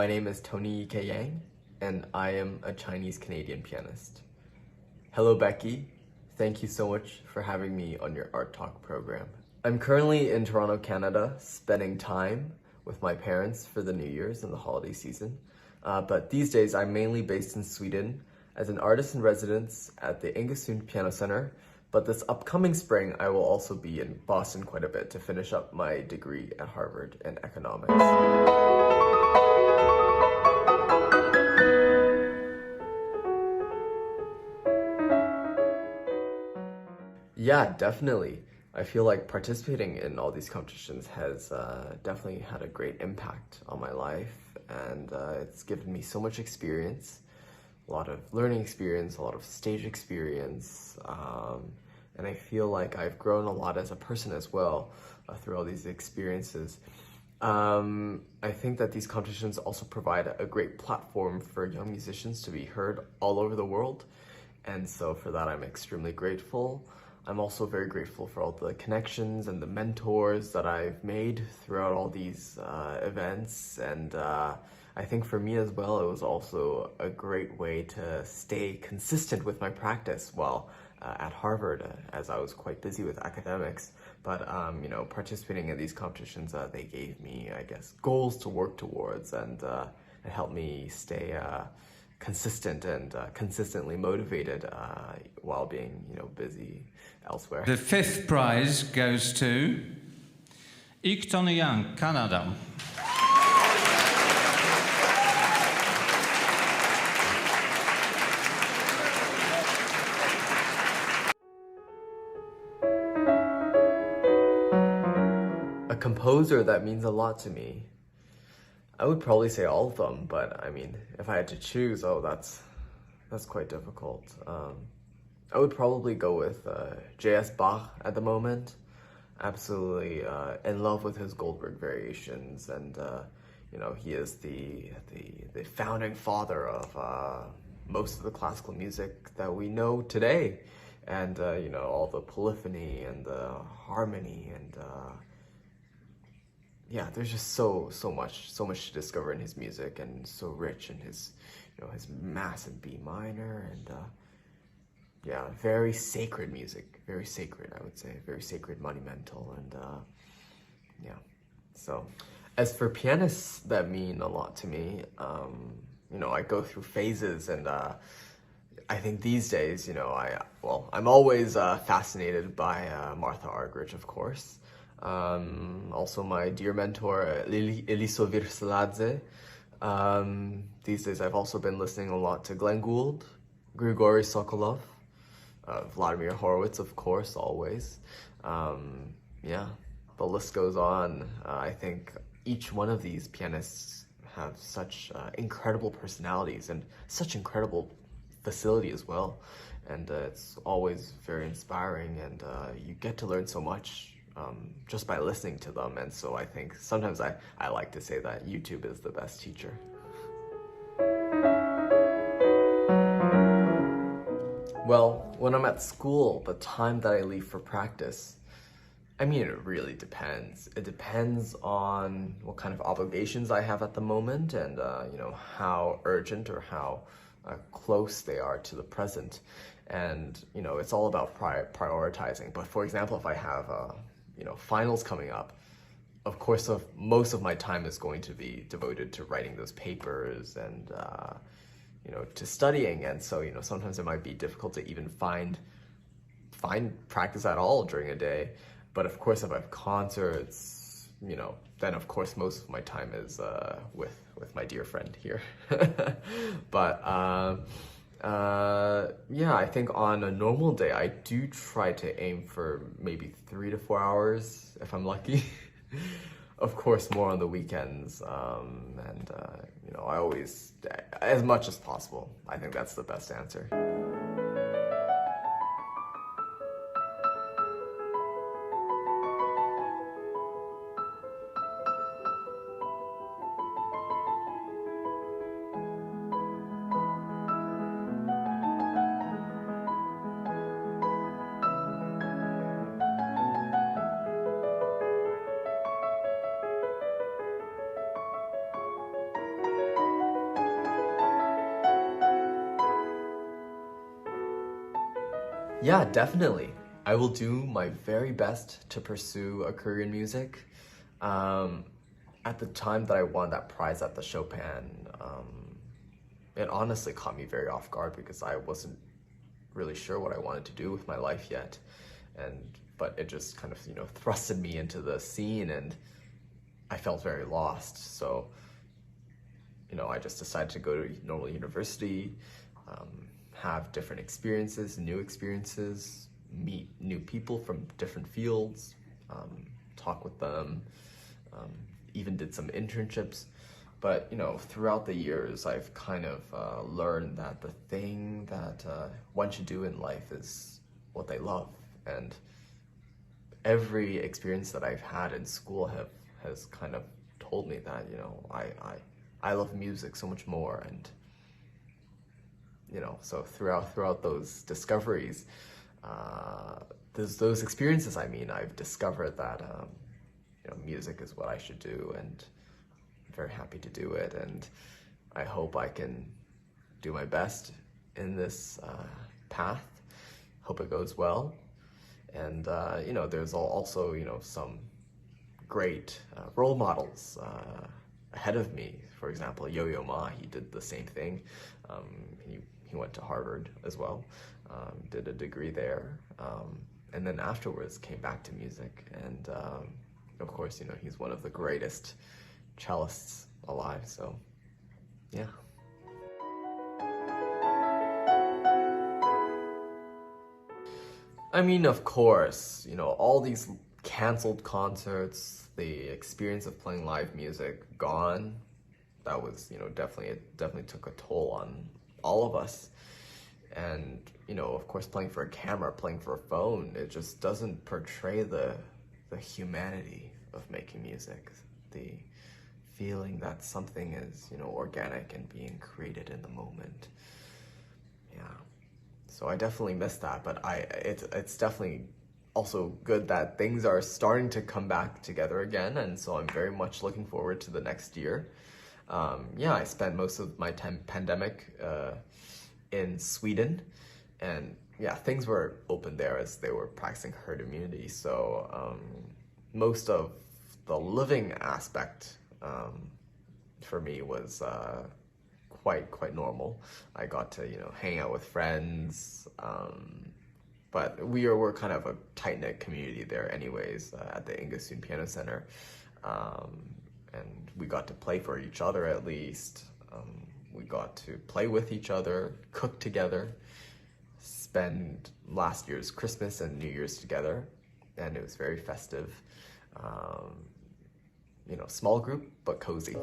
My name is Tony YiKe Yang, and I am a Chinese-Canadian pianist. Hello, Becky. Thank you so much for having me on your Art Talk program. I'm currently in Toronto, Canada, spending time with my parents for the New Year's and the holiday season. But these days, I'm mainly based in Sweden as an artist in residence at the Ingesund Piano Center. But this upcoming spring, I will also be in Boston quite a bit to finish up my degree at Harvard in economics. Yeah, definitely. I feel like participating in all these competitions has definitely had a great impact on my life, and it's given me so much experience, a lot of learning experience, a lot of stage experience, and I feel like I've grown a lot as a person as well through all these experiences. I think that these competitions also provide a great platform for young musicians to be heard all over the world, and so for that I'm extremely grateful. I'm also very grateful for all the connections and the mentors that I've made throughout all these events, and I think for me as well, it was also a great way to stay consistent with my practice while at Harvard, as I was quite busy with academics. But you know, participating in these competitions, they gave me, I guess, goals to work towards, and it helped me stay consistent and consistently motivated while being, you know, busy elsewhere. The fifth prize goes to Tony Yang, Canada. A composer that means a lot to me. I would probably say all of them, but I mean, if I had to choose, that's quite difficult. I would probably go with J.S. Bach at the moment. Absolutely in love with his Goldberg variations, and you know, he is the founding father of most of the classical music that we know today, and you know, all the polyphony and the harmony, and yeah, there's just so much to discover in his music, and so rich in his, you know, his massive B minor, and yeah, very sacred music, very sacred, I would say, very sacred, monumental, and yeah. So, as for pianists that mean a lot to me, you know, I go through phases, and I think these days, you know, I'm always fascinated by Martha Argerich, of course. Also my dear mentor, Eliso Virsaladze. These days I've also been listening a lot to Glenn Gould, Grigory Sokolov, Vladimir Horowitz, of course, always. Yeah, the list goes on. I think each one of these pianists have such incredible personalities and such incredible facility as well. And it's always very inspiring, and you get to learn so much just by listening to them. And so I think sometimes I like to say that YouTube is the best teacher. Well, when I'm at school, the time that I leave for practice, I mean, it really depends. It depends on what kind of obligations I have at the moment, and you know, how urgent or how close they are to the present. And you know, it's all about prioritizing. But for example, if I have you know, finals coming up, of course most of my time is going to be devoted to writing those papers and you know, to studying. And so, you know, sometimes it might be difficult to even find practice at all during a day. But of course, if I have concerts, you know, then of course most of my time is with my dear friend here. But yeah, I think on a normal day, I do try to aim for maybe 3 to 4 hours if I'm lucky. Of course, more on the weekends, and you know, I always, as much as possible. I think that's the best answer. Yeah, definitely. I will do my very best to pursue a career in music. At the time that I won that prize at the Chopin, it honestly caught me very off guard because I wasn't really sure what I wanted to do with my life yet. But it just kind of, thrusted me into the scene, and I felt very lost. So, I just decided to go to normal university, have different experiences, new experiences, meet new people from different fields, talk with them, even did some internships. But, throughout the years, I've kind of learned that the thing that one should do in life is what they love. And every experience that I've had in school has kind of told me that, I love music so much more. And, so throughout those discoveries, those experiences, I've discovered that, music is what I should do, and I'm very happy to do it. And I hope I can do my best in this path. Hope it goes well. And, there's also, some great role models ahead of me. For example, Yo-Yo Ma, he did the same thing. He went to Harvard as well, did a degree there, and then afterwards came back to music. And of course, he's one of the greatest cellists alive, so yeah. Of course, all these canceled concerts, the experience of playing live music gone, that was, it definitely took a toll on all of us. And, of course, playing for a camera, playing for a phone, it just doesn't portray the humanity of making music, the feeling that something is, organic and being created in the moment. Yeah. So I definitely miss that, but it's definitely also good that things are starting to come back together again, and so I'm very much looking forward to the next year. I spent most of my pandemic in Sweden, and things were open there as they were practicing herd immunity, so most of the living aspect for me was quite normal. I got to hang out with friends, but we're kind of a tight-knit community there anyways, at the Ingersoll Piano Center, and we got to play for each other at least. We got to play with each other, cook together, spend last year's Christmas and New Year's together, and it was very festive. Small group, but cozy.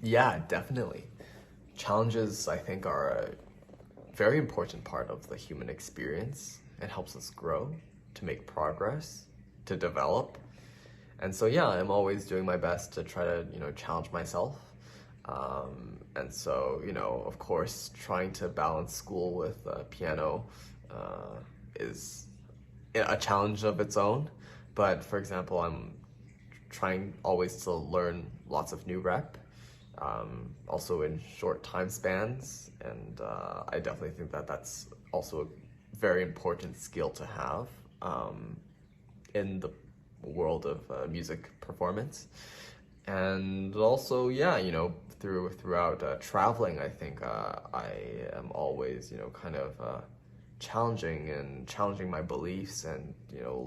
Yeah, definitely. Challenges, I think, are a very important part of the human experience. It helps us grow, to make progress, to develop. And so, I'm always doing my best to try to, challenge myself. And so, of course, trying to balance school with piano is a challenge of its own. But for example, I'm trying always to learn lots of new rep, also in short time spans. And I definitely think that that's also a very important skill to have in the world of music performance. And also, throughout traveling, I think I am always, kind of challenging my beliefs, and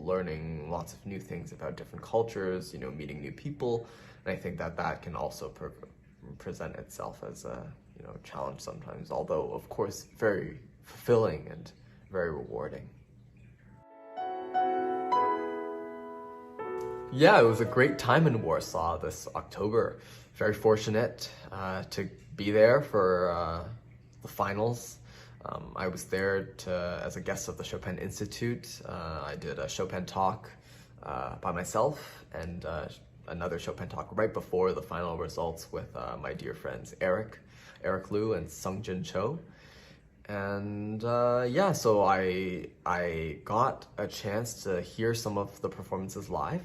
learning lots of new things about different cultures, meeting new people. And I think that can also present itself as a challenge sometimes, although of course very fulfilling and very rewarding. Yeah, it was a great time in Warsaw this October. Very fortunate to be there for the finals. I was there as a guest of the Chopin Institute. I did a Chopin talk by myself and another Chopin talk right before the final results with my dear friends Eric Liu and Sungjin Cho. And yeah, so I got a chance to hear some of the performances live.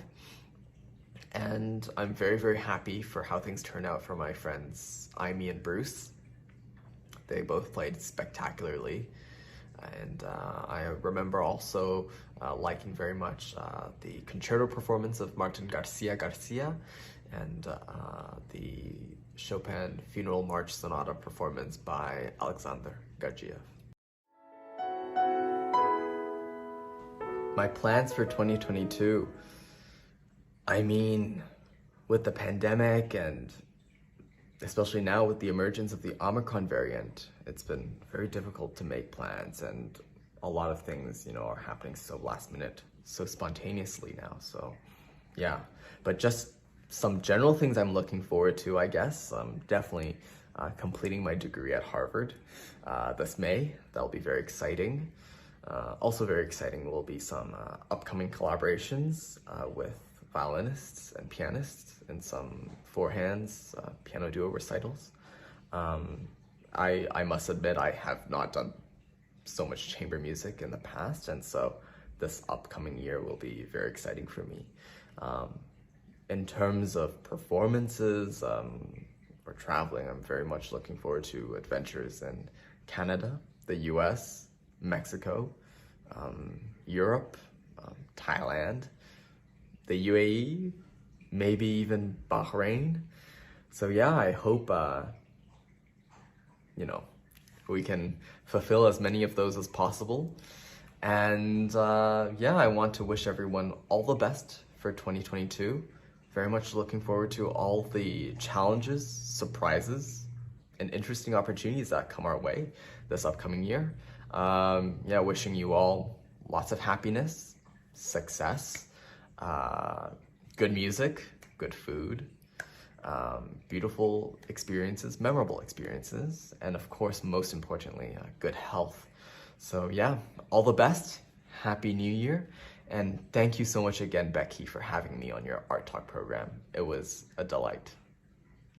And I'm very, very happy for how things turned out for my friends Amy and Bruce. They both played spectacularly. And I remember also liking very much the concerto performance of Martin Garcia and the Chopin Funeral March Sonata performance by Alexander Gurdjieff. My plans for 2022. I mean, with the pandemic and especially now with the emergence of the Omicron variant, it's been very difficult to make plans, and a lot of things, are happening so last minute, so spontaneously now. So yeah, but just some general things I'm looking forward to, I guess. I'm definitely completing my degree at Harvard this May. That'll be very exciting. Also very exciting will be some upcoming collaborations with violinists and pianists in some four-hands piano duo recitals. I must admit I have not done so much chamber music in the past, and so this upcoming year will be very exciting for me. In terms of performances or traveling, I'm very much looking forward to adventures in Canada, the US, Mexico, Europe, Thailand, the UAE, maybe even Bahrain. So yeah, I hope we can fulfill as many of those as possible. And yeah, I want to wish everyone all the best for 2022. Very much looking forward to all the challenges, surprises, and interesting opportunities that come our way this upcoming year. Yeah, wishing you all lots of happiness, success, good music, good food, beautiful experiences, memorable experiences, and of course, most importantly, good health. So yeah, all the best, Happy New Year, and thank you so much again, Becky, for having me on your Art Talk program. It was a delight.